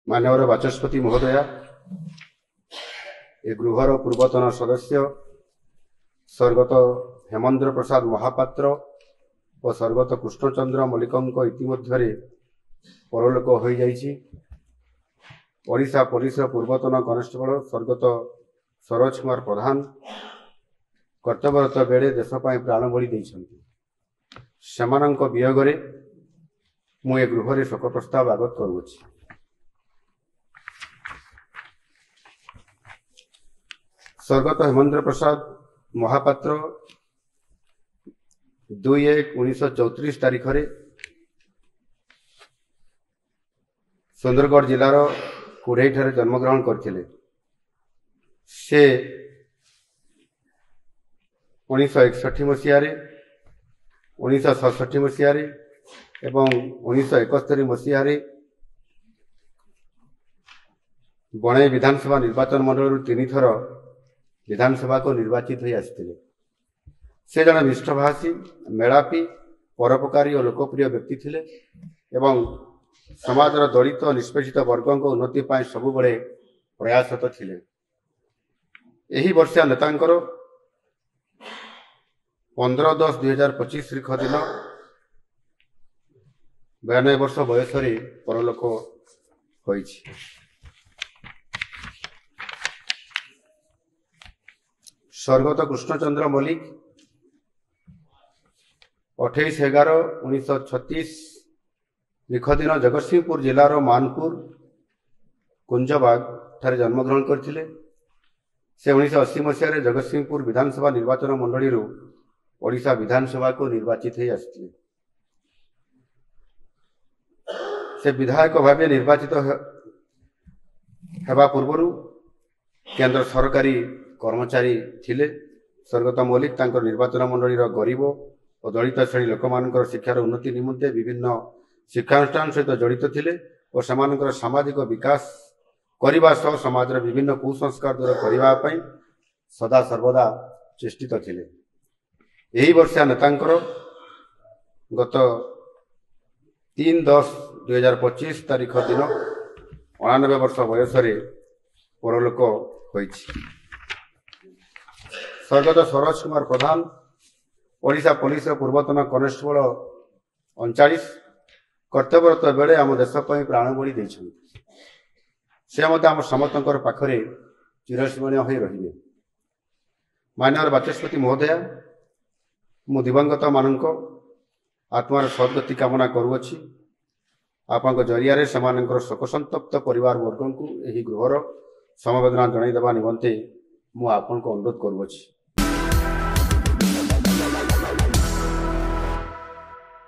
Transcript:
माननीय बाचस्पति महोदय, ए गृहर पूर्वतन सदस्य स्वर्गत हेमेंद्र प्रसाद महापात्र और स्वर्गत कृष्णचंद्र मल्लिक इतिमध्य परलोक हो जाइछि। ओडिशा पुलिस पूर्वतन कनेस्टेबल स्वर्गत सरोज कुमार प्रधान कर्तव्यरत बेले देश प्राण बलि देइछन्ति। सेमानंक वियोगरे मु ए गृहरे शोक प्रस्ताव आगत करुछि। स्वर्गत हेमेंद्र प्रसाद महापात्र 2/1/1934 तारीख रे सुंदरगढ़ जिलार कुढ़ई ठारे जन्मग्रहण करथिले। से 1961 मसीह 1967 मसीह एवं 1971 मसीह बणे विधानसभा निर्वाचन मंडल 3 थर विधानसभा को निर्वाचित हो आसते। से जन मिष्टभाषी, मेलापी, परोपकारी और लोकप्रिय व्यक्ति थिले एवं समाजर दलित और निष्पेषित वर्गों को उन्नति पाए सबु बड़े प्रयासरत थिले। एही वर्षा नेतांकर 15/10/2025 तारीख दिन 92 वर्ष बयस परलोक होइछि। स्वर्गत कृष्णचंद्र मल्लिक 28/11/1936 तारीख दिन जगतसिंहपुर जिलार मानपुर कुंजबाग ठारे जन्मग्रहण करथिले। से 1980 मसीह जगतसिंहपुर विधानसभा निर्वाचन मंडली ओडिशा विधानसभा को निर्वाचित हो आसते। से विधायक भाव निर्वाचित हेबा पूर्व केंद्र सरकारी कर्मचारी थिले। स्वर्गत मल्लिक तांकर निर्वाचन मंडलीर गरीब और दलित श्रेणी लोक मानकर शिक्षार उन्नति निमंते विभिन्न शिक्षानुष्ठान सहित जड़ित थिले और समानकर सामाजिक विकास करने सह समाज विभिन्न कुसंस्कार दूर करने सदा सर्वदा चेष्टित थिले। यही वर्षा नेतांकर गत 3/10/2025 तारीख दिन 89 वर्ष बयस परलोक होइछि। स्वर्गत सरोज कुमार प्रधान ओडिशा पुलिस पूर्वतन कनेस्टेबल 39 कर्तव्यरत बेले आम देश प्राण बलि देइछन्ति। से आम समस्त पाखरे चिरस्मरणीय हो रहिबे। माननीय बाचस्पति महोदय, मु दिवंगत मानक आत्मार सद्गति कामना करुअछि। आपन जरिया सेमानकर शोकसंतप्त परिवार वर्ग को यही गृहर समवेदना जणाई देवा निमंते मु आपन को अनुरोध करुअछि।